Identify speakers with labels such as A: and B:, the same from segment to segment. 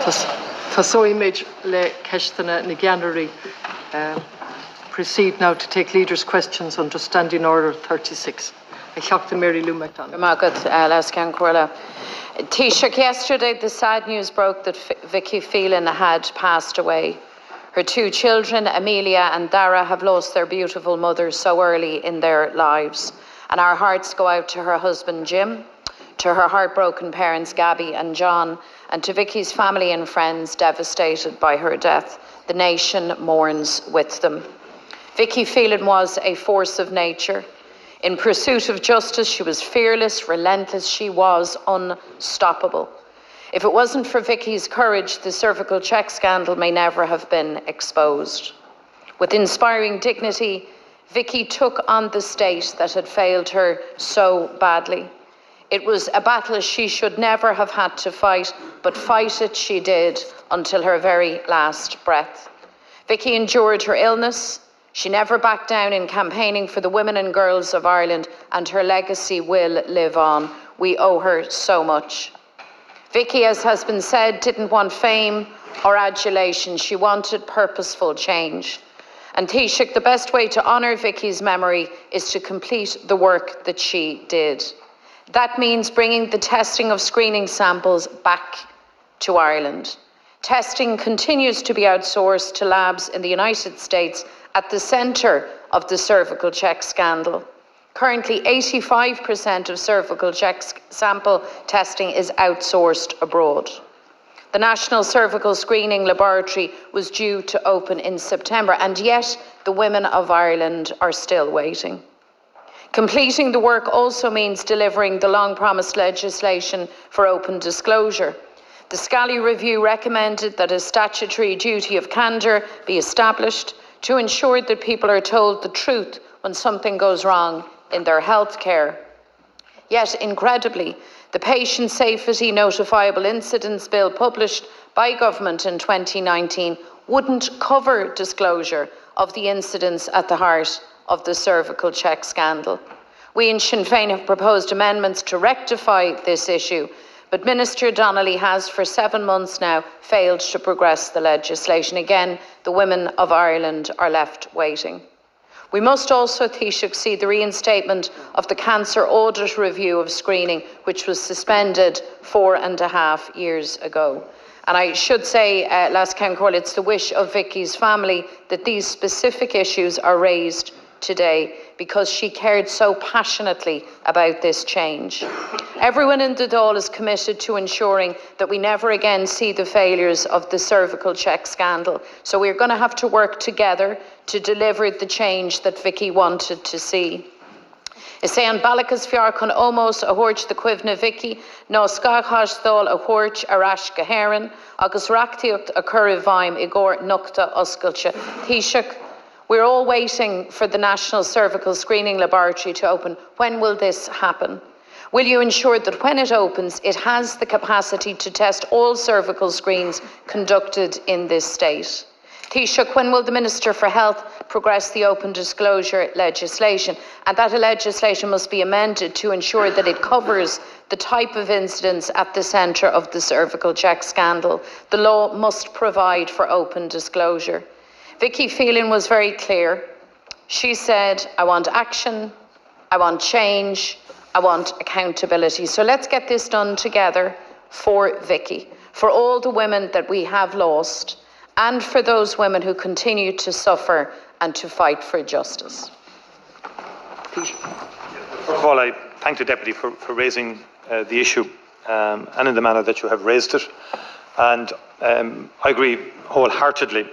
A: Tá image le ceistena na January. Proceed now to take leaders' questions under Standing Order 36. Mary Lou McDonald.
B: Taoiseach, yesterday the sad news broke that Vicky Phelan had passed away. Her two children, Amelia and Dara, have lost their beautiful mother so early in their lives. And our hearts go out to her husband, Jim, to her heartbroken parents, Gabby and John, and to Vicky's family and friends devastated by her death. The nation mourns with them. Vicky Phelan was a force of nature. In pursuit of justice, she was fearless, relentless, she was unstoppable. If it wasn't for Vicky's courage, the CervicalCheck scandal may never have been exposed. With inspiring dignity, Vicky took on the state that had failed her so badly. It was a battle she should never have had to fight, but fight it she did until her very last breath. Vicky endured her illness. She never backed down in campaigning for the women and girls of Ireland, and her legacy will live on. We owe her so much. Vicky, as has been said, didn't want fame or adulation. She wanted purposeful change. And Taoiseach, the best way to honour Vicky's memory is to complete the work that she did. That means bringing the testing of screening samples back to Ireland. Testing continues to be outsourced to labs in the United States at the centre of the CervicalCheck scandal. Currently, 85% of CervicalCheck sample testing is outsourced abroad. The National Cervical Screening Laboratory was due to open in September, and yet the women of Ireland are still waiting. Completing the work also means delivering the long-promised legislation for open disclosure. The Scally Review recommended that a statutory duty of candour be established to ensure that people are told the truth when something goes wrong in their health care. Yet, incredibly, the Patient Safety Notifiable Incidents Bill published by government in 2019 wouldn't cover disclosure of the incidents at the heart of the CervicalCheck scandal. We in Sinn Féin have proposed amendments to rectify this issue, but Minister Donnelly has for 7 months now failed to progress the legislation. Again, the women of Ireland are left waiting. We must also, Taoiseach, see the reinstatement of the Cancer Audit Review of Screening, which was suspended 4.5 years ago. And I should say, it's the wish of Vicky's family that these specific issues are raised today because she cared so passionately about this change. Everyone in the Dáil is committed to ensuring that we never again see the failures of the CervicalCheck scandal. So we're going to have to work together to deliver the change that Vicky wanted to see. Is sé an balachas fiar chun ómós a thuairt de cuimhne Vicky, nó scáchas dóil a thuairt a rais go héireann, agus reachtaíocht a chur i bhaim i gcóir nuachta oscailte. Taoiseach, we're all waiting for the National Cervical Screening Laboratory to open. When will this happen? Will you ensure that when it opens, it has the capacity to test all cervical screens conducted in this state? Taoiseach, when will the Minister for Health progress the open disclosure legislation? And that legislation must be amended to ensure that it covers the type of incidents at the centre of the CervicalCheck scandal. The law must provide for open disclosure. Vicky Phelan was very clear. She said, I want action, I want change, I want accountability. So let's get this done together for Vicky, for all the women that we have lost, and for those women who continue to suffer and to fight for justice.
C: First of all, I thank the Deputy for raising the issue and in the manner that you have raised it. And I agree wholeheartedly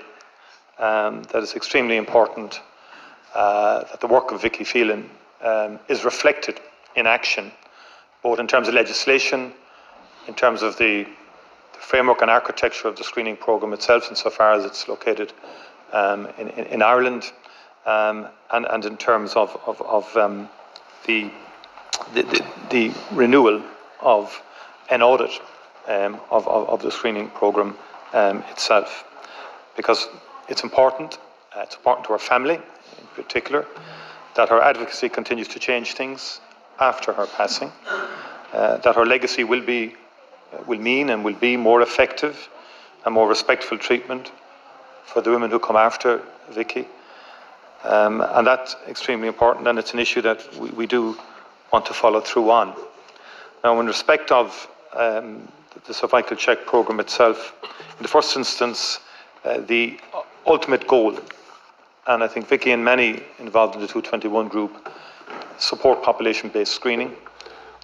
C: that it's extremely important that the work of Vicky Phelan is reflected in action, both in terms of legislation, in terms of the framework and architecture of the screening programme itself, insofar as it's located in Ireland, and in terms of the renewal of an audit of the screening programme itself, because it's important to her family in particular, that her advocacy continues to change things after her passing, that her legacy will mean and will be more effective a more respectful treatment for the women who come after Vicky. And that's extremely important, and it's an issue that we do want to follow through on. Now, in respect of the CervicalCheck programme itself, in the first instance, the ultimate goal, and I think Vicky and many involved in the 221 group support population-based screening,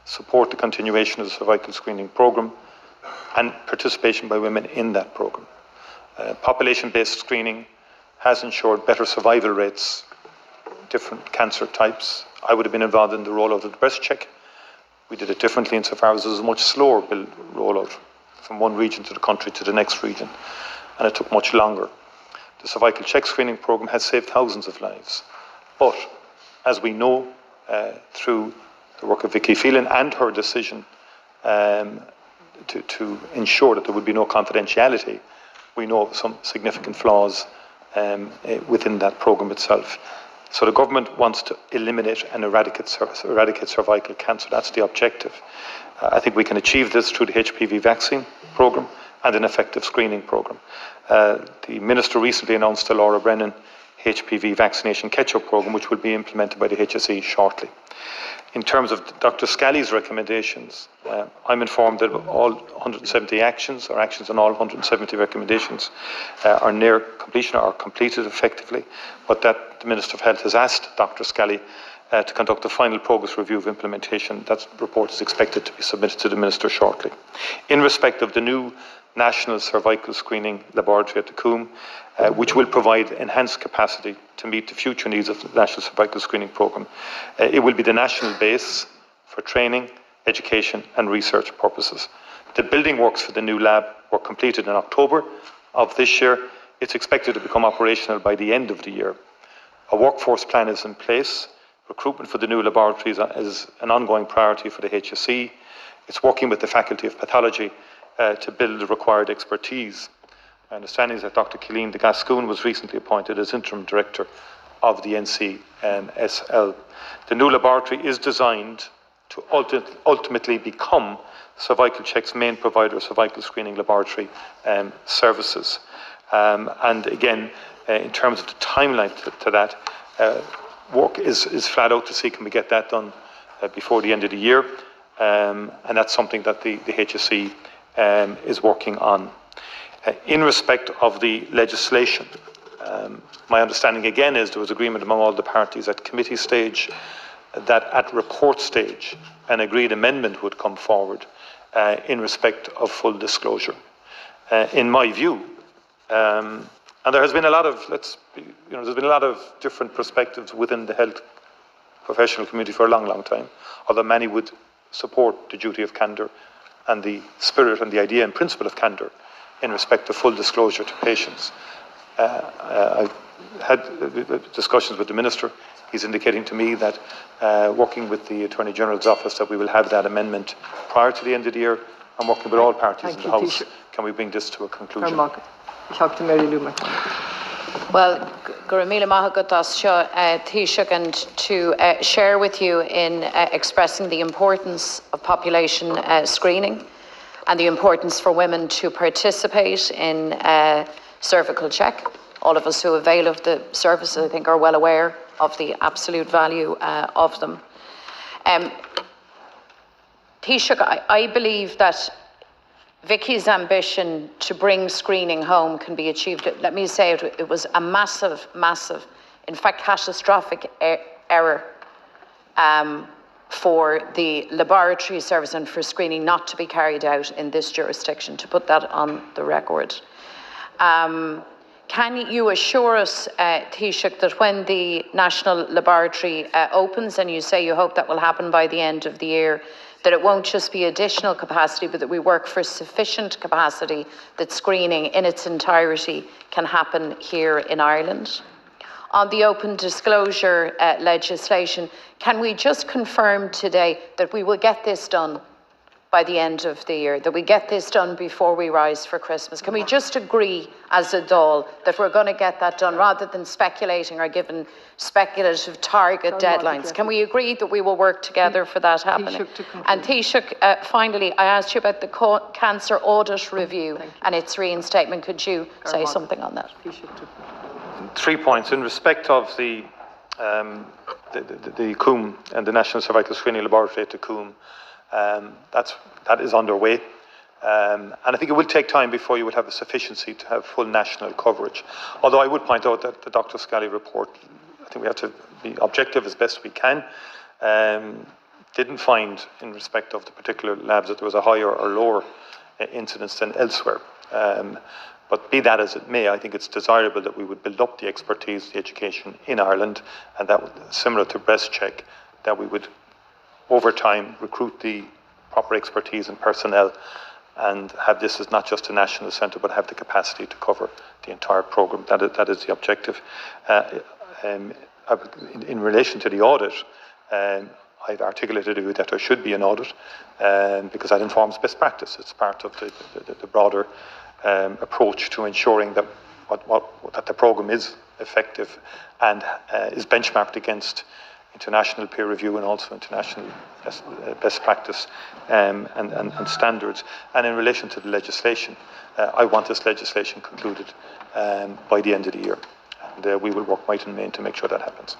C: support the continuation of the cervical screening programme, and participation by women in that programme. Population-based screening has ensured better survival rates, different cancer types. I would have been involved in the rollout of the breast check. We did it differently insofar as it was a much slower rollout from one region to the country to the next region, and it took much longer. The CervicalCheck screening programme has saved thousands of lives. But, as we know, through the work of Vicky Phelan and her decision to ensure that there would be no confidentiality, we know of some significant flaws within that programme itself. So the government wants to eliminate and eradicate cervical cancer. That's the objective. I think we can achieve this through the HPV vaccine programme and an effective screening programme. The Minister recently announced the Laura Brennan HPV vaccination catch-up programme, which will be implemented by the HSE shortly. In terms of Dr. Scally's recommendations, I'm informed that all 170 actions, or actions on all 170 recommendations, are near completion or are completed effectively, but that the Minister of Health has asked Dr. Scally to conduct a final progress review of implementation. That report is expected to be submitted to the Minister shortly. In respect of the new National Cervical Screening Laboratory at the Coombe, which will provide enhanced capacity to meet the future needs of the National Cervical Screening Programme. It will be the national base for training, education and research purposes. The building works for the new lab were completed in October of this year. It's expected to become operational by the end of the year. A workforce plan is in place. Recruitment for the new laboratories is an ongoing priority for the HSE. It's working with the Faculty of Pathology to build the required expertise. My understanding is that Dr. Killeen de Gascoon was recently appointed as Interim Director of the NCSL. The new laboratory is designed to ultimately become CervicalCheck's main provider of cervical screening laboratory services. And again, in terms of the timeline to that, work is flat out to see can we get that done before the end of the year. And that's something that the HSE is working on. In respect of the legislation, my understanding again is there was agreement among all the parties at committee stage that at report stage an agreed amendment would come forward in respect of full disclosure. In my view, and there has been a lot of, there's been a lot of different perspectives within the health professional community for a long, long time, although many would support the duty of candour and the spirit and the idea and principle of candour in respect of full disclosure to patients. I've had discussions with the Minister. He's indicating to me that working with the Attorney General's office that we will have that amendment prior to the end of the year, and working with all parties in the House, can we bring this to a conclusion?
B: Well, Guramila Mahagatas Taoiseach, and to share with you in expressing the importance of population screening and the importance for women to participate in CervicalCheck. All of us who avail of the services, I think, are well aware of the absolute value of them. Taoiseach, I believe that Vicky's ambition to bring screening home can be achieved. Let me say it was a massive, massive, in fact, catastrophic error for the laboratory service and for screening not to be carried out in this jurisdiction, to put that on the record. Can you assure us, Taoiseach, that when the National Laboratory opens, and you say you hope that will happen by the end of the year, that it won't just be additional capacity, but that we work for sufficient capacity that screening in its entirety can happen here in Ireland? On the open disclosure legislation, can we just confirm today that we will get this done by the end of the year, that we get this done before we rise for Christmas. Can we just agree as a Dáil that we're going to get that done rather than speculating or giving speculative target deadlines? Can we agree that we will work together for that happening? And Taoiseach, finally, I asked you about the cancer audit review and its reinstatement. Could you say something on that?
C: 3 points. In respect of the CUM and the National Cervical Screening Laboratory at the CUM, that is underway. And I think it will take time before you would have a sufficiency to have full national coverage. Although I would point out that the Dr. Scally report, I think we have to be objective as best we can, didn't find, in respect of the particular labs, that there was a higher or lower incidence than elsewhere. But be that as it may, I think it's desirable that we would build up the expertise, the education in Ireland, and that, similar to breast check, that we would, over time, recruit the proper expertise and personnel and have this as not just a national centre, but have the capacity to cover the entire programme. That is the objective. In relation to the audit, I've articulated a view that there should be an audit because that informs best practice. It's part of the broader approach to ensuring that that the programme is effective and is benchmarked against international peer review and also international best practice and standards. And in relation to the legislation, I want this legislation concluded by the end of the year. And we will work might and main to make sure that happens.